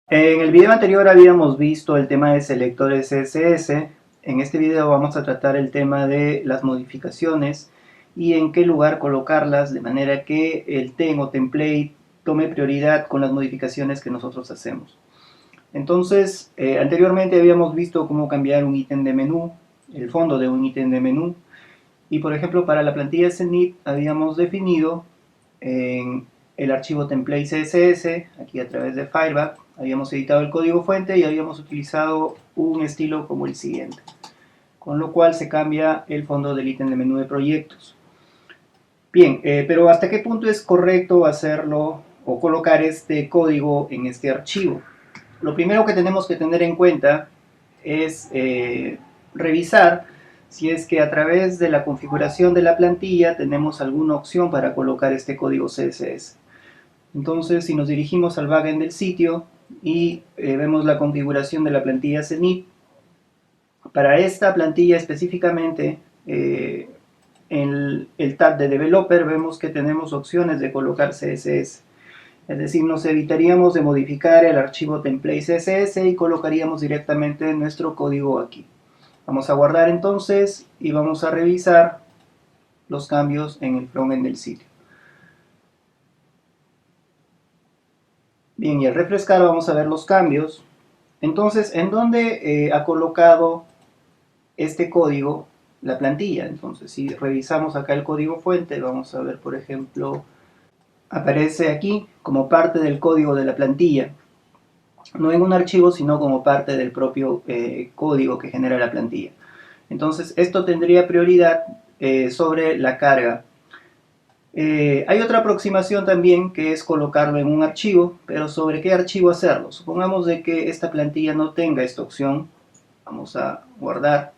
En el video anterior habíamos visto el tema de selectores CSS. En este video vamos a tratar el tema de las modificaciones y en qué lugar colocarlas de manera que el theme o template tome prioridad con las modificaciones que nosotros hacemos. Entonces, anteriormente habíamos visto cómo cambiar un ítem de menú, el fondo de un ítem de menú, y por ejemplo para la plantilla Zenith habíamos definido en el archivo template CSS, aquí a través de Fileback, habíamos editado el código fuente y habíamos utilizado un estilo como el siguiente, con lo cual se cambia el fondo del ítem de menú de proyectos. Bien, pero ¿hasta qué punto es correcto hacerlo o colocar este código en este archivo? Lo primero que tenemos que tener en cuenta es revisar si es que a través de la configuración de la plantilla tenemos alguna opción para colocar este código CSS. Entonces, si nos dirigimos al backend del sitio y vemos la configuración de la plantilla Zenith, para esta plantilla específicamente, en el tab de Developer vemos que tenemos opciones de colocar CSS. Es decir, nos evitaríamos de modificar el archivo template CSS y colocaríamos directamente nuestro código aquí. Vamos a guardar entonces y vamos a revisar los cambios en el frontend del sitio. Bien, y al refrescar vamos a ver los cambios. Entonces, ¿en dónde ha colocado este código la plantilla? Entonces, si revisamos acá el código fuente, vamos a ver, por ejemplo, aparece aquí como parte del código de la plantilla. No en un archivo, sino como parte del propio código que genera la plantilla. Entonces, esto tendría prioridad sobre la carga. Hay otra aproximación también que es colocarlo en un archivo, pero ¿sobre qué archivo hacerlo? Supongamos de que esta plantilla no tenga esta opción. Vamos a guardar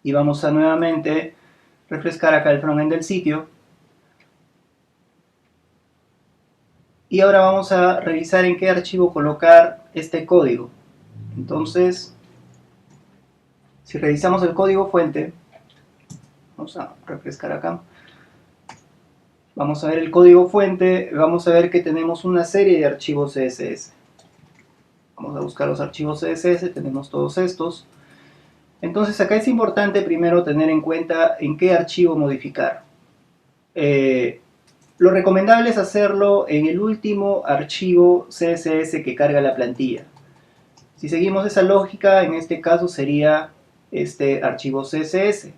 y vamos a nuevamente refrescar acá el frontend del sitio. Y ahora vamos a revisar en qué archivo colocar este código. Entonces, si revisamos el código fuente, vamos a refrescar acá. Vamos a ver el código fuente, vamos a ver que tenemos una serie de archivos CSS. Vamos a buscar los archivos CSS, tenemos todos estos. Entonces acá es importante primero tener en cuenta en qué archivo modificar. Lo recomendable es hacerlo en el último archivo CSS que carga la plantilla. Si seguimos esa lógica, en este caso sería este archivo CSS.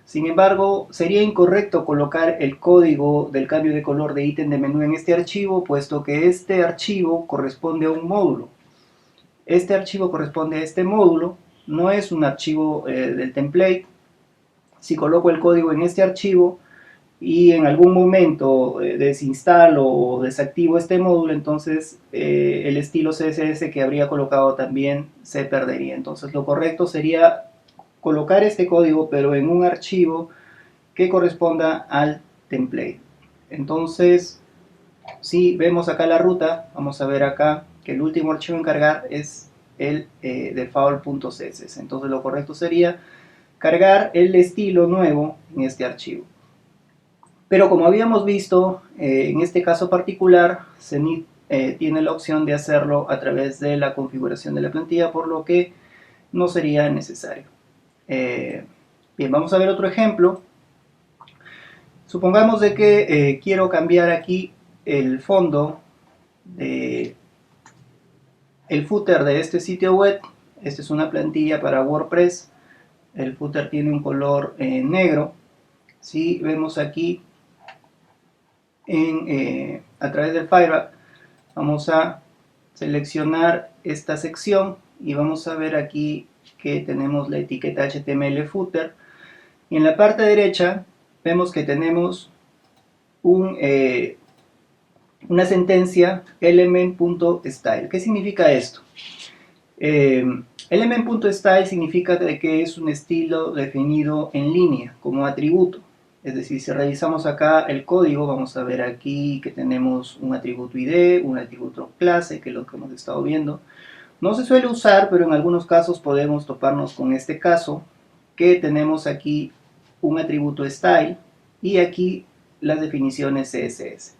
Sin embargo, sería incorrecto colocar el código del cambio de color de ítem de menú en este archivo, puesto que este archivo corresponde a un módulo. Este archivo corresponde a este módulo, no es un archivo del template. Si coloco el código en este archivo y en algún momento desinstalo o desactivo este módulo, entonces el estilo CSS que habría colocado también se perdería. Entonces lo correcto sería colocar este código, pero en un archivo que corresponda al template. Entonces, si vemos acá la ruta, vamos a ver acá que el último archivo en cargar es el default.css. Entonces lo correcto sería cargar el estilo nuevo en este archivo. Pero como habíamos visto, en este caso particular, Zenith tiene la opción de hacerlo a través de la configuración de la plantilla, por lo que no sería necesario. Bien, vamos a ver otro ejemplo. Supongamos de que quiero cambiar aquí el fondo de el footer de este sitio web. Esta es una plantilla para WordPress. El footer tiene un color negro. Si vemos aquí a través del Fireback, vamos a seleccionar esta sección y vamos a ver aquí que tenemos la etiqueta HTML footer. Y en la parte derecha vemos que tenemos una sentencia element.style. ¿Qué significa esto? Element.style significa que es un estilo definido en línea como atributo. Es decir, si revisamos acá el código, vamos a ver aquí que tenemos un atributo ID, un atributo clase, que es lo que hemos estado viendo. No se suele usar, pero en algunos casos podemos toparnos con este caso, que tenemos aquí un atributo style y aquí las definiciones CSS.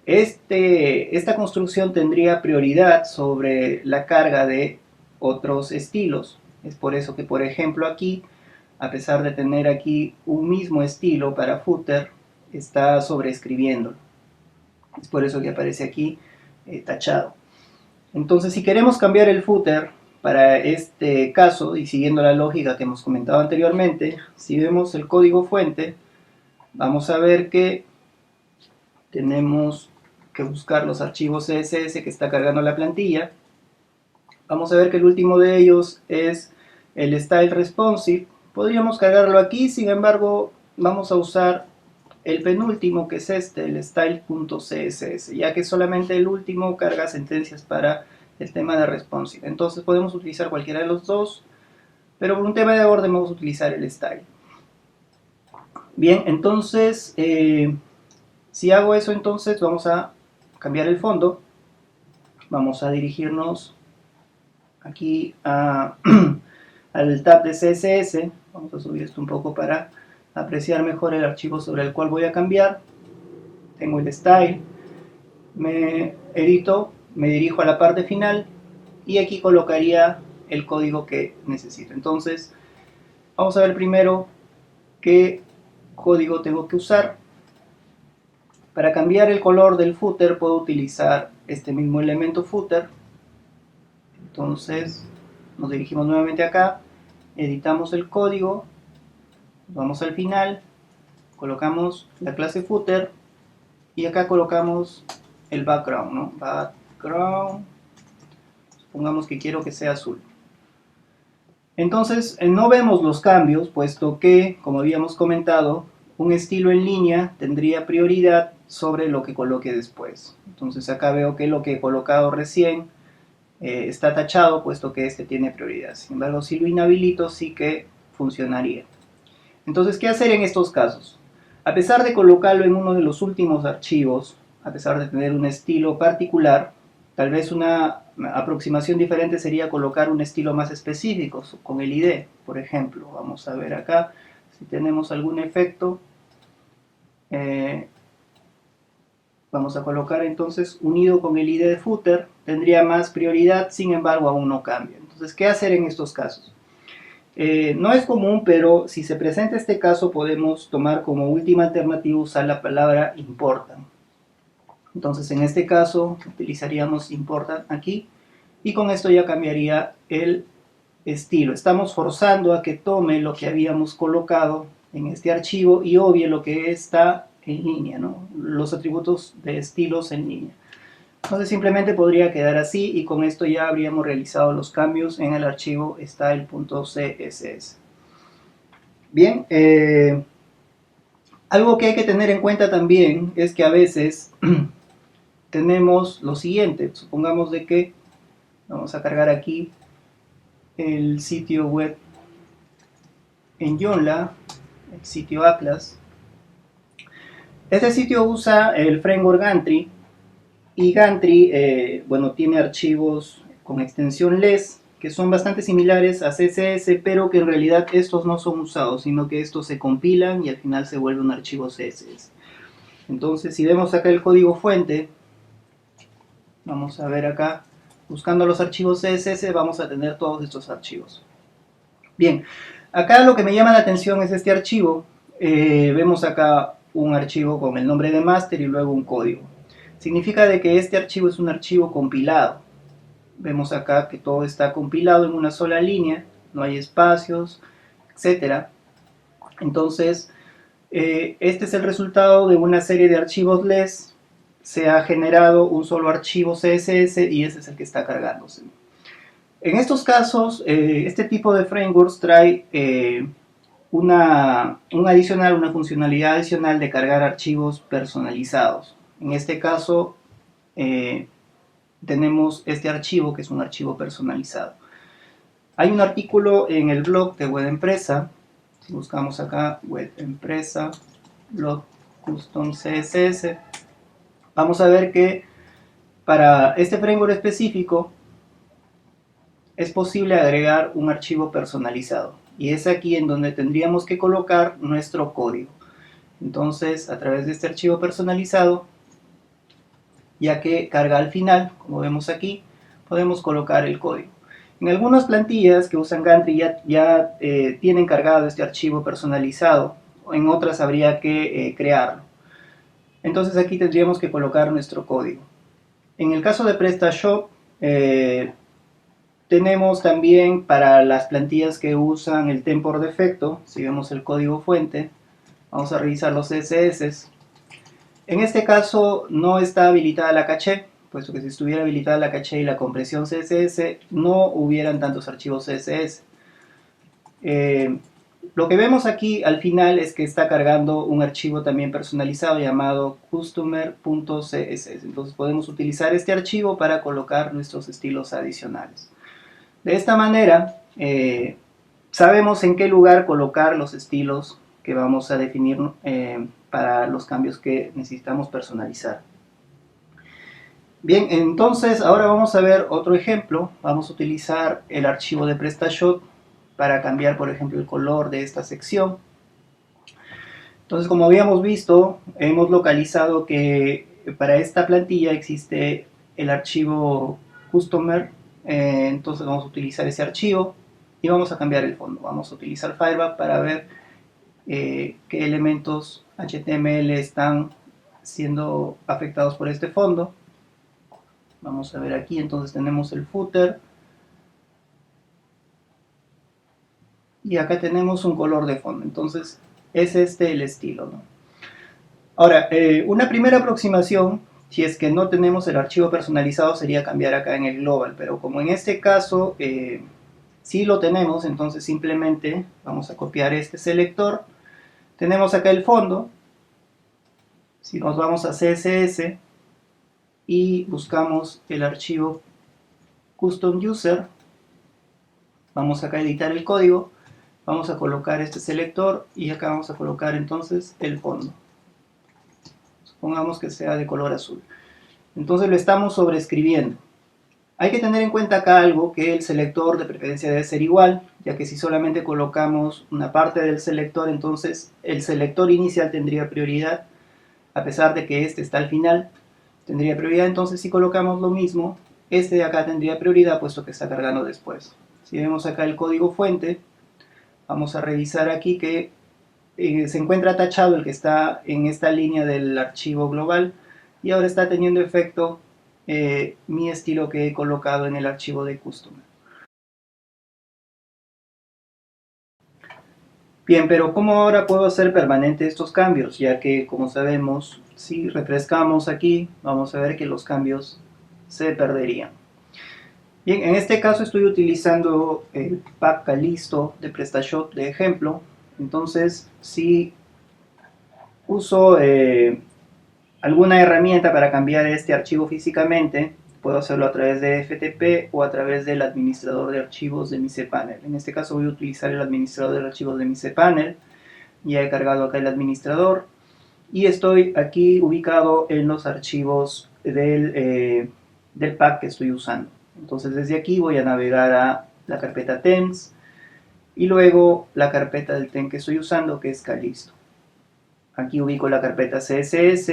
Esta construcción tendría prioridad sobre la carga de otros estilos. Es por eso que, por ejemplo, aquí, a pesar de tener aquí un mismo estilo para footer, está sobreescribiéndolo. Es por eso que aparece aquí tachado. Entonces, si queremos cambiar el footer para este caso, y siguiendo la lógica que hemos comentado anteriormente, si vemos el código fuente, vamos a ver que tenemos que buscar los archivos CSS que está cargando la plantilla. Vamos a ver que el último de ellos es el style responsive. Podríamos cargarlo aquí, sin embargo, vamos a usar el penúltimo, que es este, el style.css, ya que solamente el último carga sentencias para el tema de responsive. Entonces podemos utilizar cualquiera de los dos, pero por un tema de orden vamos a utilizar el style. Bien, entonces, si hago eso, entonces vamos a cambiar el fondo. Vamos a dirigirnos aquí al tab de CSS. Vamos a subir esto un poco para apreciar mejor el archivo sobre el cual voy a cambiar. Tengo el style, me edito, me dirijo a la parte final y aquí colocaría el código que necesito. Entonces, vamos a ver primero qué código tengo que usar. Para cambiar el color del footer puedo utilizar este mismo elemento footer. Entonces nos dirigimos nuevamente acá, editamos el código, vamos al final, colocamos la clase footer y acá colocamos el background, ¿no? Background, supongamos que quiero que sea azul. Entonces no vemos los cambios, puesto que, como habíamos comentado, un estilo en línea tendría prioridad sobre lo que coloque después. Entonces acá veo que lo que he colocado recién está tachado, puesto que este tiene prioridad. Sin embargo, si lo inhabilito, sí que funcionaría. Entonces, ¿qué hacer en estos casos? A pesar de colocarlo en uno de los últimos archivos, a pesar de tener un estilo particular, tal vez una aproximación diferente sería colocar un estilo más específico, con el ID, por ejemplo. Vamos a ver acá si tenemos algún efecto. Vamos a colocar entonces unido con el ID de footer, tendría más prioridad, sin embargo aún no cambia. Entonces, ¿qué hacer en estos casos? No es común, pero si se presenta este caso podemos tomar como última alternativa usar la palabra importan. Entonces en este caso utilizaríamos importan aquí y con esto ya cambiaría el estilo. Estamos forzando a que tome lo que habíamos colocado en este archivo y obvie lo que está en línea, ¿no? Los atributos de estilos en línea. Entonces simplemente podría quedar así y con esto ya habríamos realizado los cambios en el archivo style.css. Bien, algo que hay que tener en cuenta también es que a veces tenemos lo siguiente. Supongamos de que vamos a cargar aquí el sitio web en Joomla, el sitio Atlas. Este sitio usa el framework Gantry y Gantry, bueno, tiene archivos con extensión less que son bastante similares a CSS, pero que en realidad estos no son usados, sino que estos se compilan y al final se vuelve un archivo CSS. Entonces, si vemos acá el código fuente, vamos a ver acá, buscando los archivos CSS, vamos a tener todos estos archivos. Bien, acá lo que me llama la atención es este archivo. Vemos acá un archivo con el nombre de master y luego un código. Significa de que este archivo es un archivo compilado. Vemos acá que todo está compilado en una sola línea, no hay espacios, etc. Entonces, este es el resultado de una serie de archivos less. Se ha generado un solo archivo CSS y ese es el que está cargándose. En estos casos, este tipo de frameworks trae una funcionalidad adicional de cargar archivos personalizados. En este caso, tenemos este archivo que es un archivo personalizado. Hay un artículo en el blog de Web Empresa. Si buscamos acá Web Empresa, blog custom CSS, vamos a ver que para este framework específico es posible agregar un archivo personalizado. Y es aquí en donde tendríamos que colocar nuestro código. Entonces, a través de este archivo personalizado, ya que carga al final. Como vemos aquí, podemos colocar el código. En algunas plantillas que usan Gantry ya tienen cargado este archivo personalizado, en otras habría que crearlo. Entonces aquí tendríamos que colocar nuestro código. En el caso de PrestaShop, tenemos también para las plantillas que usan el theme por defecto. Si vemos el código fuente, vamos a revisar los CSS. En este caso no está habilitada la caché, puesto que si estuviera habilitada la caché y la compresión CSS, no hubieran tantos archivos CSS. Lo que vemos aquí al final es que está cargando un archivo también personalizado llamado customer.css. Entonces podemos utilizar este archivo para colocar nuestros estilos adicionales. De esta manera, sabemos en qué lugar colocar los estilos que vamos a definir para los cambios que necesitamos personalizar. Bien, entonces ahora vamos a ver otro ejemplo. Vamos a utilizar el archivo de PrestaShop para cambiar, por ejemplo, el color de esta sección. Entonces, como habíamos visto, hemos localizado que para esta plantilla existe el archivo customer. Entonces vamos a utilizar ese archivo y vamos a cambiar el fondo. Vamos a utilizar Firebug para ver qué elementos HTML están siendo afectados por este fondo. Vamos a ver aquí, entonces tenemos el footer y acá tenemos un color de fondo. Entonces es este el estilo, ¿no? Ahora, una primera aproximación, si es que no tenemos el archivo personalizado, sería cambiar acá en el global, pero como en este caso sí lo tenemos, entonces simplemente vamos a copiar este selector. Tenemos acá el fondo. Si nos vamos a CSS y buscamos el archivo custom user, vamos acá a editar el código, vamos a colocar este selector y acá vamos a colocar entonces el fondo. Supongamos que sea de color azul. Entonces lo estamos sobreescribiendo. Hay que tener en cuenta acá algo, que el selector de preferencia debe ser igual, ya que si solamente colocamos una parte del selector, entonces el selector inicial tendría prioridad, a pesar de que este está al final, tendría prioridad. Entonces si colocamos lo mismo, este de acá tendría prioridad, puesto que está cargando después. Si vemos acá el código fuente, vamos a revisar aquí que se encuentra tachado el que está en esta línea del archivo global, y ahora está teniendo efecto mi estilo que he colocado en el archivo de customer. Bien, pero ¿cómo ahora puedo hacer permanente estos cambios? Ya que, como sabemos, si refrescamos aquí, vamos a ver que los cambios se perderían. Bien, en este caso estoy utilizando el pack Calisto de PrestaShop de ejemplo. Entonces, si uso alguna herramienta para cambiar este archivo físicamente, puedo hacerlo a través de FTP o a través del administrador de archivos de mi cPanel. En este caso voy a utilizar el administrador de archivos de mi cPanel. Ya he cargado acá el administrador y estoy aquí ubicado en los archivos del pack que estoy usando. Entonces desde aquí voy a navegar a la carpeta Themes y luego la carpeta del theme que estoy usando, que es Calisto. Aquí ubico la carpeta CSS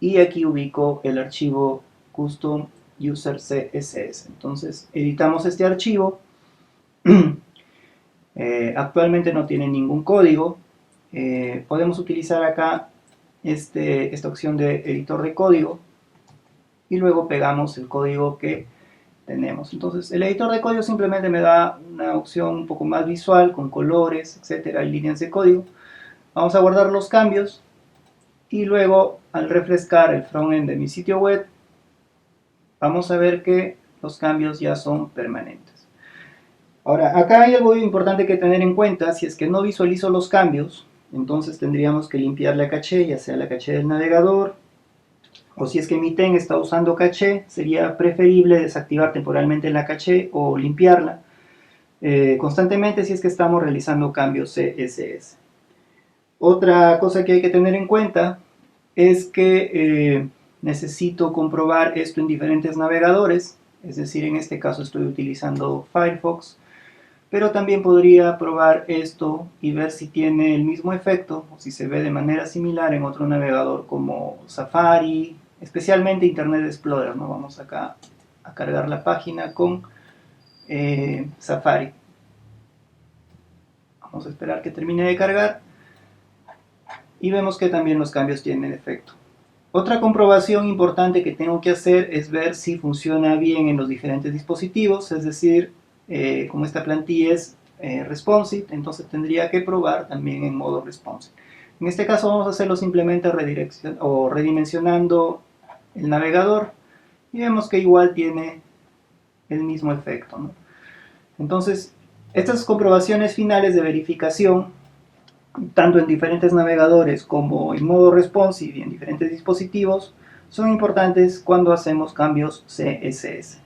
y aquí ubico el archivo custom user CSS. Entonces editamos este archivo. Actualmente no tiene ningún código. Podemos utilizar acá esta opción de editor de código y luego pegamos el código que tenemos. Entonces el editor de código simplemente me da una opción un poco más visual con colores, etcétera, y líneas de código. Vamos a guardar los cambios y luego al refrescar el frontend de mi sitio web vamos a ver que los cambios ya son permanentes. Ahora, acá hay algo importante que tener en cuenta. Si es que no visualizo los cambios, entonces tendríamos que limpiar la caché, ya sea la caché del navegador, o si es que mi theme está usando caché, sería preferible desactivar temporalmente la caché o limpiarla constantemente si es que estamos realizando cambios CSS. Otra cosa que hay que tener en cuenta es que necesito comprobar esto en diferentes navegadores, es decir, en este caso estoy utilizando Firefox, pero también podría probar esto y ver si tiene el mismo efecto o si se ve de manera similar en otro navegador como Safari, especialmente Internet Explorer, ¿no? Vamos acá a cargar la página con Safari. Vamos a esperar que termine de cargar y vemos que también los cambios tienen efecto. Otra comprobación importante que tengo que hacer es ver si funciona bien en los diferentes dispositivos, es decir, como esta plantilla es responsive, entonces tendría que probar también en modo responsive. En este caso vamos a hacerlo simplemente redimensionando el navegador y vemos que igual tiene el mismo efecto, ¿no? Entonces, estas comprobaciones finales de verificación, tanto en diferentes navegadores como en modo responsive y en diferentes dispositivos, son importantes cuando hacemos cambios CSS.